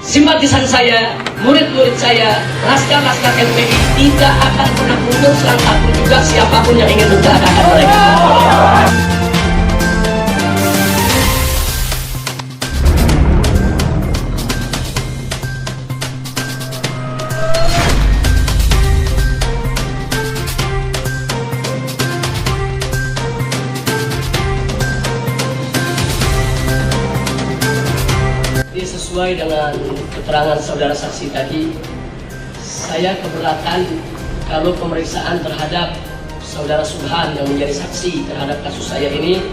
simpatisan saya, murid-murid saya, laskar-laskar MPI tidak akan pernah mundur sekalipun juga siapapun yang ingin mencelakakan mereka. Sesuai dengan keterangan saudara saksi tadi, saya keberatan kalau pemeriksaan terhadap saudara Subhan yang menjadi saksi terhadap kasus saya ini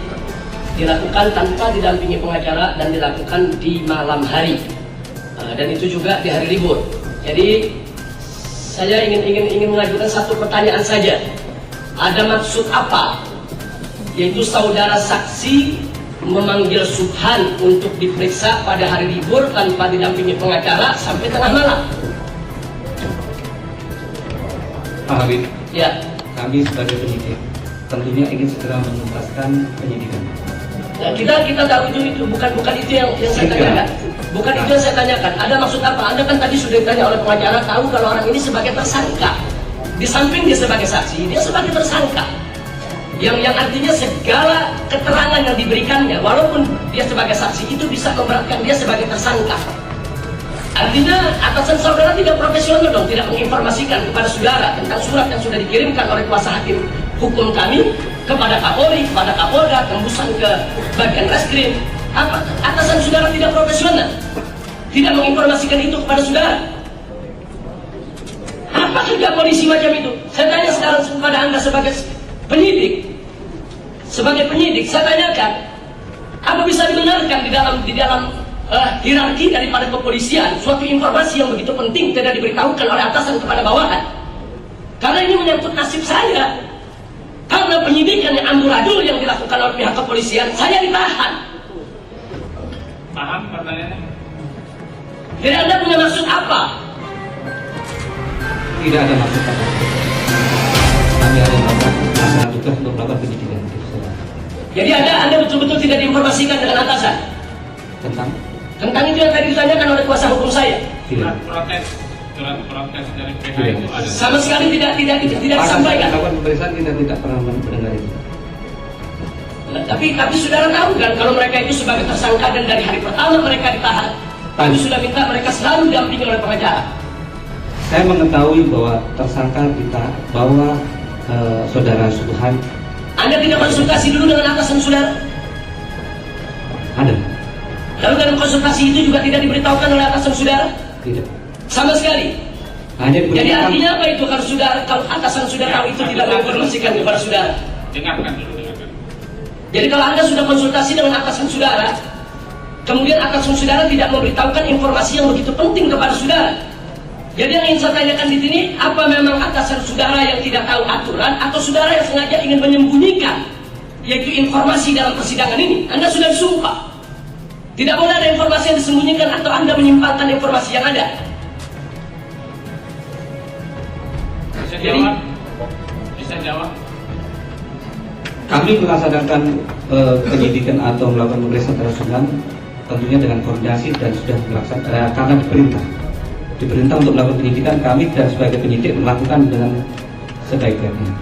dilakukan tanpa didampingi pengacara dan dilakukan di malam hari, dan itu juga di hari libur. Jadi saya ingin mengajukan satu pertanyaan saja. Ada maksud apa? Yaitu saudara saksi memanggil Subhan untuk diperiksa pada hari libur tanpa didampingi pengacara sampai tengah malam. Pak Habib, Ya, kami sebagai penyidik tentunya ingin segera menuntaskan penyidikan. nah, kita tahu itu bukan itu yang saya tanyakan. Bukan itu yang saya tanyakan. Ada maksud apa? Anda kan tadi sudah ditanya oleh pengacara, tahu kalau orang ini sebagai tersangka. Di samping dia sebagai saksi, dia sebagai tersangka. Yang artinya segala keterangan yang diberikannya, walaupun dia sebagai saksi, itu bisa memberatkan dia sebagai tersangka. Artinya atasan saudara tidak profesional dong, tidak menginformasikan kepada saudara tentang surat yang sudah dikirimkan oleh kuasa hakim hukum kami kepada Kapolri, kepada Kapolda, tembusan ke bagian reskrim. Apa? Atasan saudara tidak profesional, tidak menginformasikan itu kepada saudara. Apa kerja polisi macam itu? Saya tanya sekarang kepada Anda sebagai penyidik, saya tanyakan, apa bisa dibenarkan di dalam hierarki daripada kepolisian suatu informasi yang begitu penting tidak diberitahukan oleh atasan kepada bawahan? Karena ini menyangkut nasib saya. Karena penyidikan yang amburadul yang dilakukan oleh pihak kepolisian, saya ditahan. Paham pertanyaannya? Jadi Anda punya maksud apa? Tidak ada maksud apa. Kami ada melakukan melaksanakan tugas untuk melakukan penyidikan. Jadi Anda betul-betul tidak diinformasikan dengan atasan Tentang itu yang tadi ditanyakan oleh kuasa hukum saya. tidak. Surat protes dari PH Tidak. itu ada. Sama sekali tidak disampaikan. Melakukan pemeriksaan kita tidak pernah mendengar itu. Nah, tapi saudara tahu kan kalau mereka itu sebagai tersangka dan dari hari pertama mereka ditahan, kami sudah minta mereka selalu didampingi oleh pengacara. Saya mengetahui bahwa tersangka kita bahwa saudara Subhan Anda tidak konsultasi dulu dengan atasan saudara? ada. Lalu dalam konsultasi itu juga tidak diberitahukan oleh atasan saudara? Tidak. Sama sekali. Hanya Jadi diberikan artinya apa itu kalau atasan saudara tahu itu tidak menginformasikan kepada saudara? Dengarkan dulu, dengarkan. Jadi kalau Anda sudah konsultasi dengan atasan saudara, kemudian atasan saudara tidak memberitahukan informasi yang begitu penting kepada saudara. Jadi yang ingin saya tanyakan di sini, apa memang atasan saudara yang tidak tahu aturan atau saudara yang sengaja ingin menyembunyikan yaitu informasi dalam persidangan ini? Anda sudah disumpah. Tidak boleh ada informasi yang disembunyikan atau Anda menyimpangkan informasi yang ada. Bisa jawab? Bisa jawab? kami melaksanakan penyidikan atau melakukan pemeriksaan terhadap Subhan tentunya dengan koordinasi dan sudah melaksanakan karena diperintah untuk melakukan penyidikan, kami dan sebagai penyidik melakukan dengan sebaik-baiknya.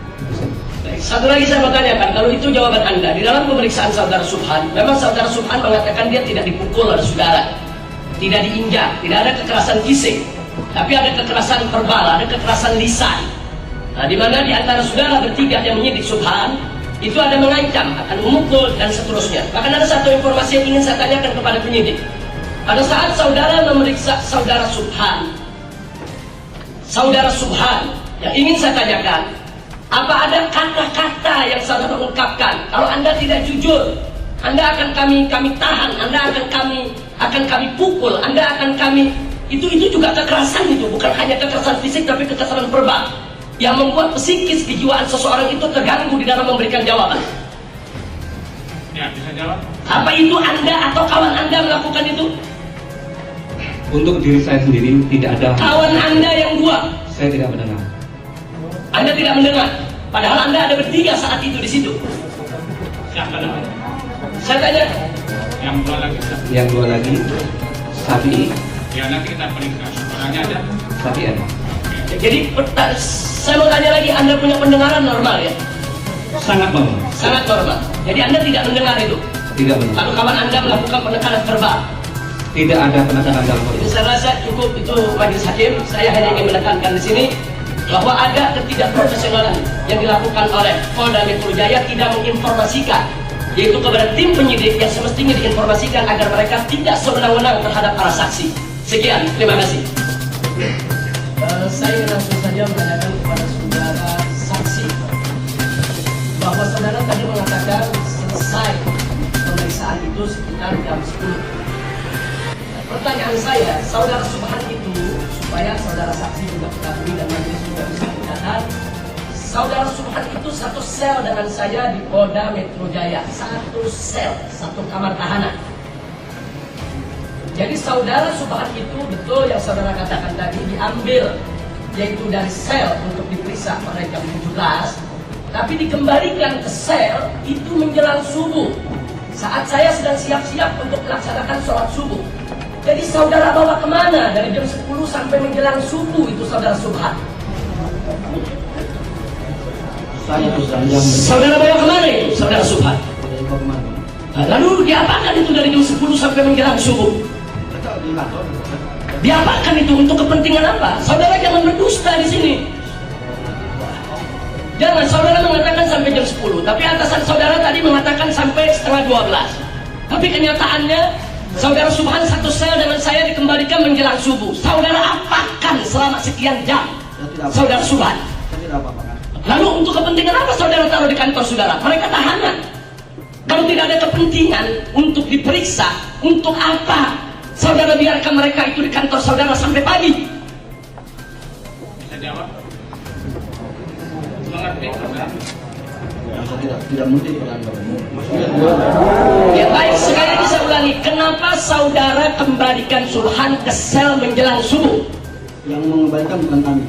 Baik, satu lagi saya mau tanyakan, kalau itu jawaban Anda, di dalam pemeriksaan saudara Subhan, memang saudara Subhan mengatakan dia tidak dipukul oleh saudara, tidak diinjak, tidak ada kekerasan fisik, tapi ada kekerasan verbal, ada kekerasan lisan. Nah, di mana di antara saudara bertiga yang menyidik Subhan, itu ada mengancam, akan memukul, dan seterusnya. Bahkan ada satu informasi yang ingin saya tanyakan kepada penyidik. Pada saat saudara memeriksa saudara Subhan, yang ingin saya tanyakan, apa ada kata-kata yang saudara ungkapkan? Kalau Anda tidak jujur, Anda akan kami tahan, Anda akan kami pukul, Anda akan kami itu juga kekerasan itu, bukan hanya kekerasan fisik tapi kekerasan verbal yang membuat psikis kejiwaan seseorang itu terganggu di dalam memberikan jawaban. Ya, bisa jawab? Apa itu Anda atau kawan Anda melakukan itu? Untuk diri saya sendiri tidak ada. Kawan Anda yang dua, Saya tidak mendengar. Anda tidak mendengar. Padahal Anda ada bertiga saat itu di situ. Siapa namanya? Saya tanya, Yang dua lagi. Yang dua lagi Safi Ya nanti kita periksa. Orangnya ada. Tapi ada. Jadi saya mau tanya lagi, Anda punya pendengaran normal ya? Sangat normal. Sangat normal. Jadi Anda tidak mendengar itu. Tidak benar. Lalu kawan Anda melakukan penekanan verbal. Tidak ada penekanan dalam Jadi proses. saya rasa cukup itu majelis hakim. Saya hanya ingin menekankan di sini bahwa ada ketidakprofesionalan yang dilakukan oleh Polda Metro Jaya tidak menginformasikan, yaitu kepada tim penyidik yang semestinya diinformasikan agar mereka tidak sewenang-wenang terhadap para saksi. Sekian, terima kasih. Saya ingin langsung saja menanyakan kepada saudara saksi bahwa saudara tadi mengatakan selesai pemeriksaan itu sekitar jam 10. Pertanyaan saya, saudara Subhan itu, supaya saudara saksi juga ketahui dan majelis juga bisa mencatat, saudara Subhan itu satu sel dengan saya di Polda Metro Jaya, satu sel, satu kamar tahanan. Jadi saudara Subhan itu betul yang saudara katakan tadi diambil, yaitu dari sel untuk diperiksa pada jam 17, tapi dikembalikan ke sel itu menjelang subuh, saat saya sedang siap-siap untuk melaksanakan sholat subuh. Jadi saudara bawa kemana dari jam 10 sampai menjelang subuh itu saudara Subhan? Saya sedang jam Saudara bawa kemana itu saudara Subhan? Lalu diapakan itu dari jam 10 sampai menjelang subuh? Diapakan itu untuk kepentingan apa? Saudara jangan berdusta di sini. Jangan, saudara mengatakan sampai jam 10, tapi atasan saudara tadi mengatakan sampai setengah 12. Tapi kenyataannya saudara Subhan satu sel dengan saya dikembalikan menjelang subuh. Saudara apakan selama sekian jam saudara Subhan? Lalu untuk kepentingan apa saudara taruh di kantor saudara? Mereka tahanan. Kalau tidak ada kepentingan untuk diperiksa, untuk apa saudara biarkan mereka itu di kantor saudara sampai pagi? Bisa jawab? Mengerti, saudara? Tidak mungkin peran. Ya baik, sekali lagi saya ulangi, kenapa saudara kembalikan Subhan ke sel menjelang subuh? Yang mengembalikan bukan kami.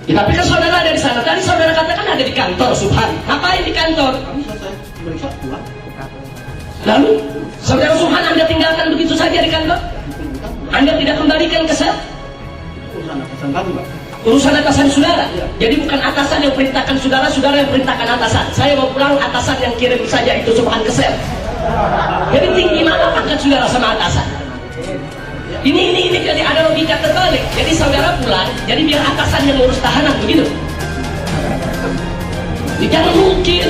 Ya, tapi kan saudara ada di sana. Tadi saudara katakan ada di kantor Subhan. Ngapain di kantor? Kami selesai meriksa pulang. Lalu saudara Subhan Anda tinggalkan begitu saja di kantor? Anda tidak kembalikan ke sel? Urusan atasan kami, Pak. Urusan atasan saudara. Jadi bukan atasan yang perintahkan saudara, saudara yang perintahkan atasan. Saya mau pulang, atasan yang kirim saja itu Subhan ke sel. Jadi tinggi mana pangkat saudara sama atasan? Ini jadi ada logika terbalik. Jadi saudara pulang, jadi biar atasan yang ngurus tahanan begitu. Jangan mungkin.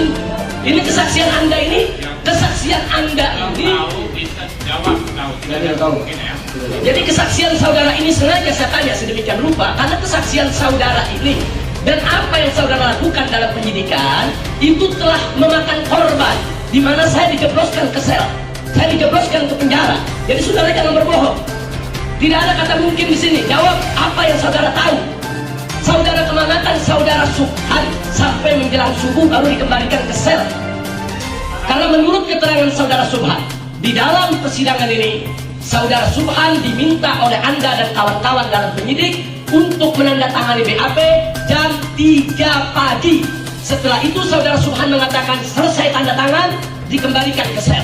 Ini kesaksian Anda ini, kesaksian Anda ini. Tahu, bisa jawab, tahu. Tidak tahu. Mungkin ya. Jadi kesaksian saudara ini sengaja saya tanya sedemikian rupa karena kesaksian saudara ini dan apa yang saudara lakukan dalam penyidikan itu telah memakan korban, di mana saya dijebloskan ke sel, saya dijebloskan ke penjara. Jadi saudara jangan berbohong. Tidak ada kata mungkin di sini. Jawab apa yang saudara tahu. Saudara kemanakan saudara Subhan sampai menjelang subuh baru dikembalikan ke sel. Karena menurut keterangan saudara Subhan di dalam persidangan ini, saudara Subhan diminta oleh Anda dan kawan-kawan dalam penyidik untuk menandatangani BAP jam 3 pagi. Setelah itu saudara Subhan mengatakan selesai tanda tangan, dikembalikan ke sel.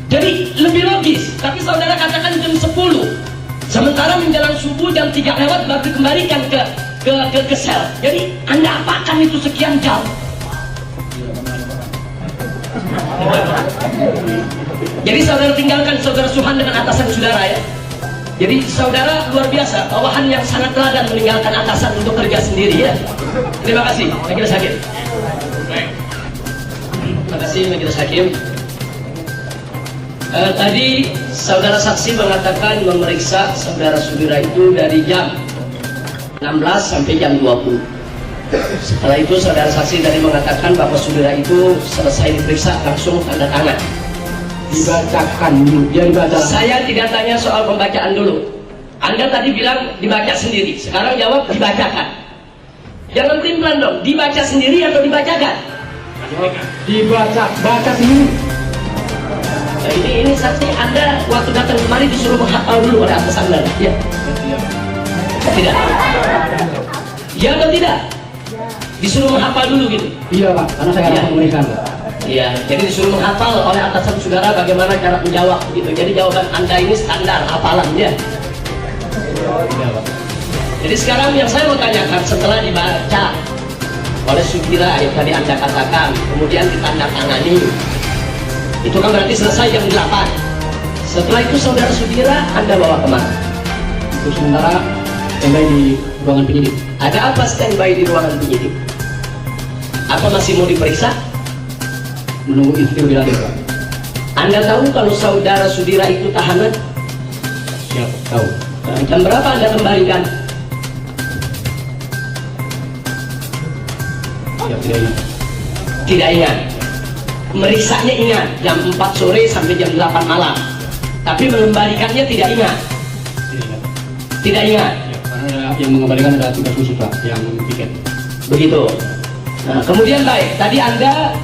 Jadi lebih logis, tapi saudara katakan jam 10. Sementara menjelang subuh jam 3 lewat baru dikembalikan ke sel. Jadi Anda apakan itu sekian jam? Jadi saudara tinggalkan saudara Subhan dengan atasan saudara ya. Jadi saudara luar biasa, bawahan yang sangat teladan meninggalkan atasan untuk kerja sendiri ya. Terima kasih majelis hakim. Baik. Terima kasih majelis hakim. Tadi saudara saksi mengatakan memeriksa saudara Subira itu dari jam 16 sampai jam 20. Setelah itu saudara saksi tadi mengatakan bahwa Subira itu selesai diperiksa langsung tanda tangan. Dibacakan dulu, dia dibaca. Saya tidak tanya soal pembacaan dulu. Anda tadi bilang dibaca sendiri. Sekarang jawab dibacakan. Jangan timplan dong. Dibaca sendiri atau dibacakan? Baca sendiri. Nah, ini saksi Anda waktu datang kemari disuruh menghafal dulu oleh atas Anda. Ya. Tidak. Ya atau tidak? Disuruh menghafal dulu gitu. Iya, Pak, karena saya Iya. akan pemeriksaan. Iya, jadi disuruh menghafal oleh atasan saudara bagaimana cara menjawab gitu. Jadi jawaban Anda ini standar hafalan ya. Jadi sekarang yang saya mau tanyakan, setelah dibaca oleh Sudira yang tadi Anda katakan, kemudian ditandatangani, itu kan berarti selesai jam 8. Setelah itu saudara Sudira Anda bawa kemana? Untuk sementara standby di ruangan penyidik. Ada apa standby di ruangan penyidik? Apa masih mau diperiksa? Menunggu istri lebih lanjut, Pak. Anda tahu kalau saudara Sudira itu tahanan? Siap, tahu. Jam berapa Anda kembalikan? Siap, tidak ingat. Tidak ingat. Meriksanya ingat, jam 4 sore sampai jam 8 malam. Tapi mengembalikannya tidak ingat. Tidak ingat. Tidak ingat. Ya, karena yang mengembalikan adalah tugas khusus, Pak, yang tiket. Begitu. Nah, kemudian baik, tadi Anda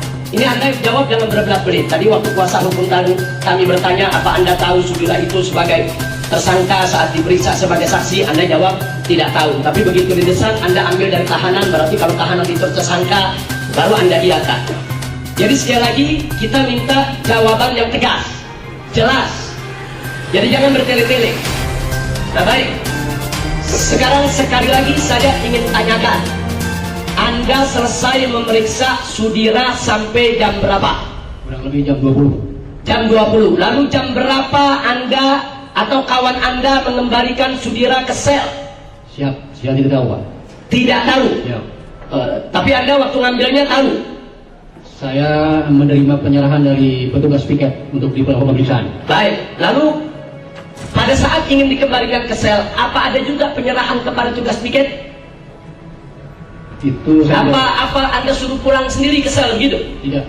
jawab jangan berbelat-belit. Tadi waktu kuasa hukum kami bertanya apa Anda tahu Sudira itu sebagai tersangka saat diperiksa sebagai saksi, Anda jawab tidak tahu. Tapi begitu didesak, Anda ambil dari tahanan, berarti kalau tahanan itu tersangka, baru Anda iakan. Jadi sekali lagi kita minta jawaban yang tegas, jelas. Jadi jangan bertele-tele. Nah baik, sekarang sekali lagi saya ingin tanyakan, Anda selesai memeriksa Sudira sampai jam berapa? Kurang lebih jam 20. Jam 20. Lalu jam berapa Anda atau kawan Anda mengembalikan Sudira ke sel? Siap, saya tidak tahu, Pak. Tidak tahu. Siap. Tapi Anda waktu ngambilnya tahu. Saya menerima penyerahan dari petugas piket untuk dilakukan pemeriksaan. Baik. Lalu pada saat ingin dikembalikan ke sel, apa ada juga penyerahan kepada tugas piket? Itu saya Apa Anda suruh pulang sendiri ke sel gitu? tidak.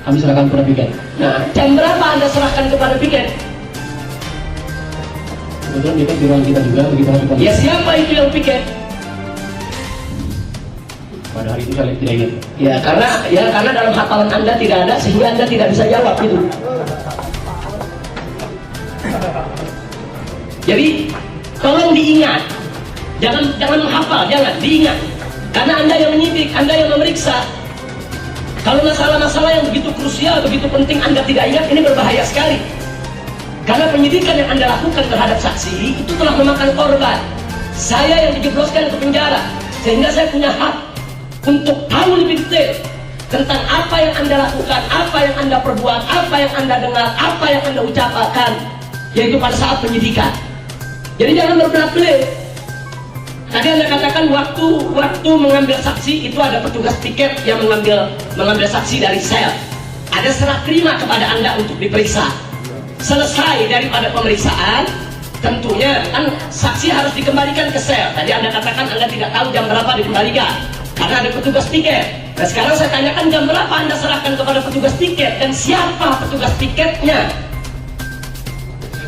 Kami serahkan kepada piket. Nah, jam berapa Anda serahkan kepada piket? Kebetulan piket di ruang kita juga begitu masuk ke Ya siapa itu yang piket? pada hari itu saya tidak ingat. Ya karena dalam hafalan Anda tidak ada sehingga Anda tidak bisa jawab itu. Jadi tolong diingat, jangan menghafal, jangan diingat. Karena Anda yang menyidik, Anda yang memeriksa. Kalau masalah-masalah yang begitu krusial, begitu penting Anda tidak ingat, ini berbahaya sekali. Karena penyidikan yang Anda lakukan terhadap saksi itu telah memakan korban. Saya yang dijebloskan ke penjara, sehingga saya punya hak untuk tahu lebih detail tentang apa yang Anda lakukan, apa yang Anda perbuat, apa yang Anda dengar, apa yang Anda ucapkan, yaitu pada saat penyidikan. Jadi jangan berbelat-belit. Tadi Anda katakan waktu mengambil saksi itu ada petugas piket yang mengambil saksi dari sel. Ada serah terima kepada Anda untuk diperiksa. Selesai daripada pemeriksaan, tentunya kan saksi harus dikembalikan ke sel. Tadi Anda katakan Anda tidak tahu jam berapa dikembalikan karena ada petugas piket. Nah sekarang saya tanyakan jam berapa Anda serahkan kepada petugas piket dan siapa petugas piketnya?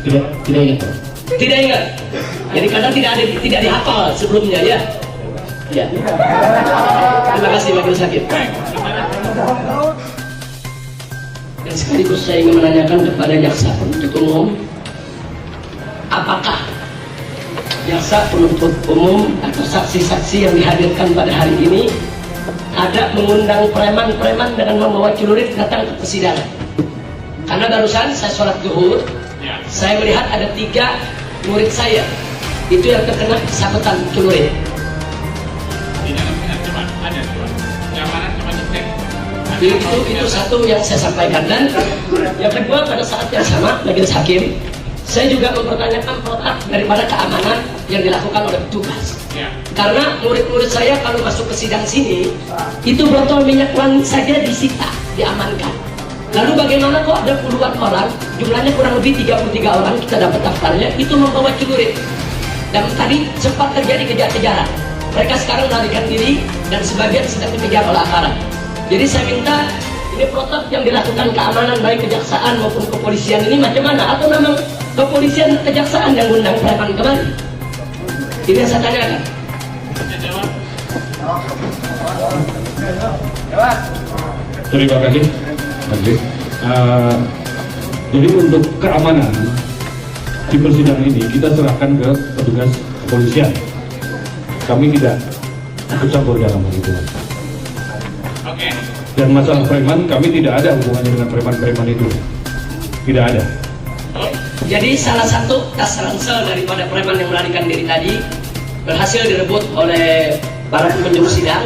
Tidak ingat, Pak. Tidak ingat. Jadi karena tidak dihafal sebelumnya ya. Ya. Terima kasih Majelis Hakim. Dan sekaligus saya ingin menanyakan kepada jaksa penuntut umum, apakah jaksa penuntut umum atau saksi-saksi yang dihadirkan pada hari ini ada mengundang preman-preman dengan membawa celurit datang ke persidangan? Karena barusan saya sholat zuhur, saya melihat ada 3 murid saya itu yang terkena sabetan celurit. Di dalam coba ada coba. Yang mana coba dicek. Itu satu yang saya sampaikan. Dan yang kedua, pada saat yang sama Majelis Hakim, saya juga mempertanyakan protap daripada keamanan yang dilakukan oleh petugas. Ya. Karena murid-murid saya kalau masuk ke sidang sini, itu botol minyak wangi saja disita, diamankan. Lalu bagaimana kok ada puluhan orang, jumlahnya kurang lebih 33 orang, kita dapat daftarnya, itu membawa celurit. Dan tadi sempat terjadi kejar-kejaran. Mereka sekarang melarikan diri dan sebagian sedang dikejar oleh aparat. Jadi saya minta, ini protap yang dilakukan keamanan baik kejaksaan maupun kepolisian ini macam mana? Atau memang kepolisian dan kejaksaan yang undang preman kemarin? Ini yang saya tanyakan. Bisa jawab. Terima kasih, Majelis. Jadi untuk keamanan di persidangan ini kita serahkan ke petugas kepolisian. Kami tidak ikut campur dalam hal itu. Oke. Dan masalah preman, kami tidak ada hubungannya dengan preman-preman itu. Tidak ada. Jadi salah satu tas ransel daripada preman yang melarikan diri tadi berhasil direbut oleh para penjuru sidang,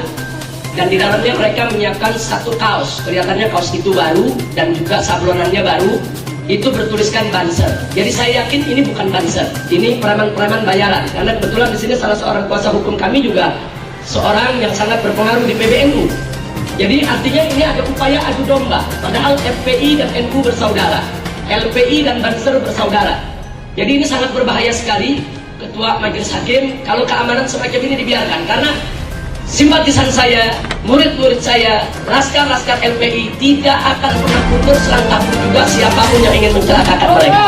dan di dalamnya mereka menyiapkan satu kaos, kelihatannya kaos itu baru dan juga sablonannya baru, itu bertuliskan Banser. Jadi saya yakin ini bukan Banser, ini preman-preman bayaran, karena kebetulan di sini salah seorang kuasa hukum kami juga seorang yang sangat berpengaruh di PBNU. Jadi artinya ini ada upaya adu domba, padahal FPI dan NU bersaudara, LPI dan Banser bersaudara. Jadi ini sangat berbahaya sekali, Ketua Majelis Hakim, kalau keamanan semacam ini dibiarkan, karena simpatisan saya, murid-murid saya, laskar-laskar LPI tidak akan pernah putus selangkah pun juga siapapun yang ingin mencelakakan mereka.